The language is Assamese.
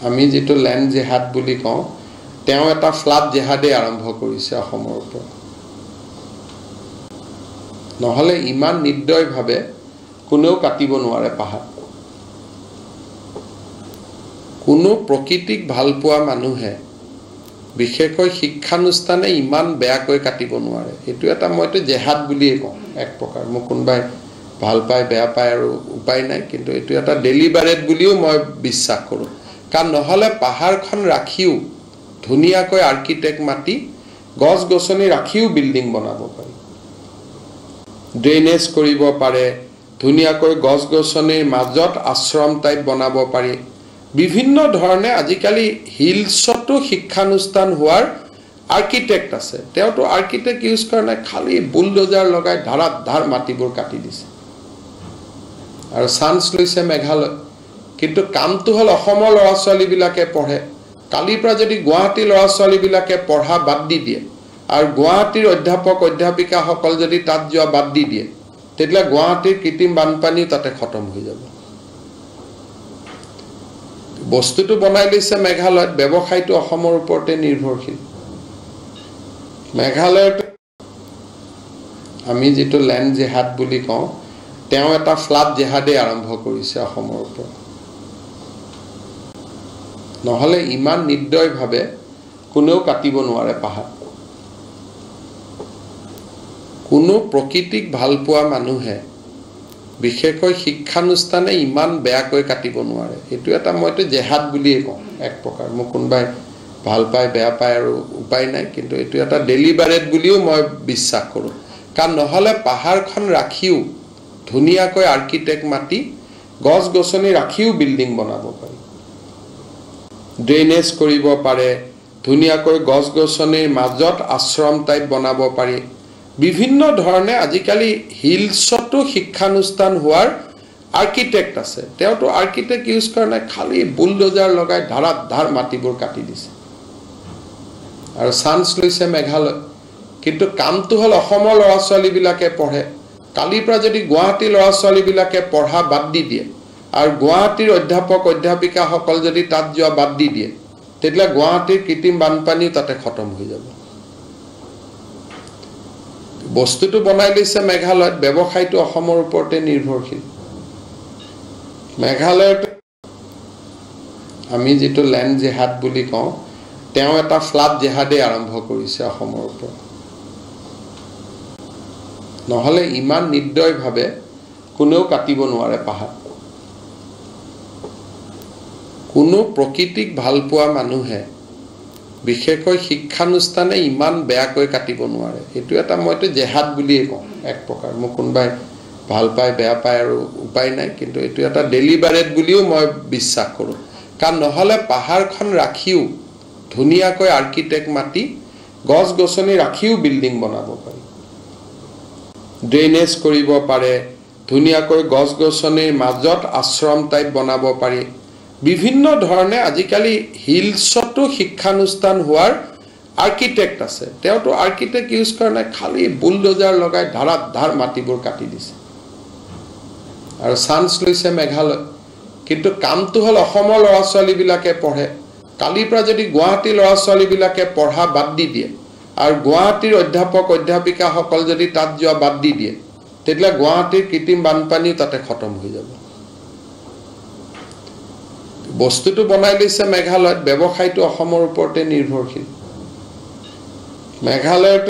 আমি যেটো ল্যান্ড জেহাদ বুলি কওঁ তেওঁ এটা ফ্লাড জেহাদে আৰম্ভ কৰিছে অসমৰ ওপৰত নহলে ইমান নিৰ্দয়ভাৱে কোনেও কাটিব নোৱাৰে পাহাৰ কোনো প্ৰকৃতিক ভাল পোৱা মানুহে বিশেষকৈ শিক্ষানুষ্ঠানে ইমান বেয়াকৈ কাটিব নোৱাৰে এটো এটা মইতো জেহাদ বুলিয়ে কওঁ এক প্ৰকাৰ মই কোনবাই ভাল পায় বেয়া পায় আৰু উপায় নাই কিন্তু এটো এটা ডেলিবাৰেট বুলিও মই বিশ্বাস কৰো কাৰণ নহলে পাহাৰখন ৰাখিও ধুনিয়াকৈ আৰ্কিটেক্ট মাটি গছ গছনি ৰাখিও বিল্ডিং বনাব পাৰি ড্ৰেনেজ কৰিব পাৰে ধুনিয়াকৈ গছ গছনিৰ মাজত আশ্ৰম টাইপ বনাব পাৰি বিভিন্ন ধৰণে আজিকালি হিলছটো শিক্ষানুষ্ঠান হোৱাৰ আৰ্কিটেক্ট আছে তেওঁটো আৰ্কিটেক্ট ইউজ কৰা নাই খালি বুলডোজাৰ লগাই ধাৰাত ধাৰ মাটিবোৰ কাটি দিছে আৰু চান্স লৈছে মেঘালয় কিন্তু কামটো হল অসমৰ ল'ৰা ছোৱালী বিলাকে পঢ়ে কালিৰ পৰা যদি গুৱাহাটী ল'ৰা ছোৱালী বিলাকে পঢ়া বাদ দি দিয়ে আৰু গুৱাহাটীৰ অধ্যাপক অধ্যাপিকা সকল যদি তাত যোৱা বাদ দি দিয়ে তেতিয়া গুৱাহাটীৰ কৃত্ৰিম বানপানী তাতে খতম হৈ যাব বস্তুটো বনাই লৈছে মেঘালয়ত ব্যৱসায়টো অসমৰ ওপৰতে নিৰ্ভৰশীল মেঘালয়ত আমি যেটো ল্যান্ড জেহাদ বুলি কওঁ তেওঁ এটা ফ্লাড জেহাদে আৰম্ভ কৰিছে অসমৰ ওপৰত নহলে ইমান নিৰ্দয়ভাৱে কোনেও কাটিব নোৱাৰে পাহাৰ কোনো প্ৰকৃতিক ভাল পোৱা মানুহে বিশেষকৈ শিক্ষানুষ্ঠানে ইমান বেয়াকৈ কাটিব নোৱাৰে এটো এটা মইতো জেহাদ বুলিয়ে কওঁ এক প্ৰকাৰ মই কোনবাই ভাল পায় বেয়া পায় আৰু উপায় নাই কিন্তু এটো এটা ডেলিবাৰেট বুলিও মই বিশ্বাস কৰো কাৰণ নহলে পাহাৰখন ৰাখিও ধুনিয়াকৈ আৰ্কিটেক্ট মাটি গছ গছনি ৰাখিও বিল্ডিং বনাব পাৰি ড্ৰেনেজ কৰিব পাৰে ধুনিয়াকৈ গছ গছনিৰ মাজত আশ্ৰম টাইপ বনাব পাৰি বিভিন্ন ধৰণে আজিকালি হিলছটো শিক্ষানুষ্ঠান হোৱাৰ আৰ্কিটেক্ট আছে তেওঁটো আৰ্কিটেক্ট ইউজ কৰা নাই খালি বুলডোজাৰ লগাই ধাৰাত ধাৰ মাটিবোৰ কাটি দিছে আৰু চান্স লৈছে মেঘালয় কিন্তু কামটো হল অসমৰ ল'ৰা ছোৱালী বিলাকে পঢ়ে কালিৰ পৰা যদি গুৱাহাটী ল'ৰা ছোৱালী বিলাকে পঢ়া বাদ দি দিয়ে আৰু গুৱাহাটীৰ অধ্যাপক অধ্যাপিকা সকল যদি তাত যোৱা বাদ দি দিয়ে তেতিয়া গুৱাহাটীৰ কৃত্ৰিম বানপানী তাতে খতম হৈ যাব বস্তুটো বনাই লৈছে মেঘালয়ত ব্যৱসায়টো অসমৰ ওপৰতে নিৰ্ভৰশীল মেঘালয়ত আমি যেটো ল্যান্ড জেহাদ বুলি কওঁ তেওঁ এটা ফ্লাড জেহাদে আৰম্ভ কৰিছে অসমৰ ওপৰত নহলে ইমান নিৰ্দয়ভাৱে কোনেও কাটিব নোৱাৰে পাহাৰ কোনো প্ৰকৃতিক ভাল পোৱা মানুহে বিশেষকৈ শিক্ষানুষ্ঠানে ইমান বেয়াকৈ কাটিব নোৱাৰে এটো এটা মইতো জেহাদ বুলিয়ে কওঁ এক প্ৰকাৰ মই কোনবাই ভাল পায় বেয়া পায় আৰু উপায় নাই কিন্তু এটো এটা ডেলিবাৰেট বুলিও মই বিশ্বাস কৰো কাৰণ নহলে পাহাৰখন ৰাখিও ধুনিয়াকৈ আৰ্কিটেক্ট মাটি গছ গছনি ৰাখিও বিল্ডিং বনাব পাৰি ড্ৰেনেজ কৰিব পাৰে ধুনিয়াকৈ গছ গছনিৰ মাজত আশ্ৰম টাইপ বনাব পাৰি বিভিন্ন ধৰণে আজিকালি হিলছটো শিক্ষানুষ্ঠান হোৱাৰ আৰ্কিটেক্ট আছে তেওঁটো আৰ্কিটেক্ট ইউজ কৰা নাই খালি বুলডোজাৰ লগাই ধাৰাত ধাৰ মাটিবোৰ কাটি দিছে আৰু চান্স লৈছে মেঘালয় কিন্তু কামটো হল অসমৰ ল'ৰা ছোৱালী বিলাকে পঢ়ে কালিৰ পৰা যদি গুৱাহাটী ল'ৰা ছোৱালী বিলাকে পঢ়া বাদ দি দিয়ে আৰু গুৱাহাটীৰ অধ্যাপক অধ্যাপিকা সকল যদি তাত যোৱা বাদ দি দিয়ে তেতিয়া গুৱাহাটীৰ কৃত্ৰিম বানপানী তাতে খতম হৈ যাব বস্তুটো বনাই লৈছে মেঘালয়ত ব্যৱসায়টো অসমৰ ওপৰতে নিৰ্ভৰশীল মেঘালয়ত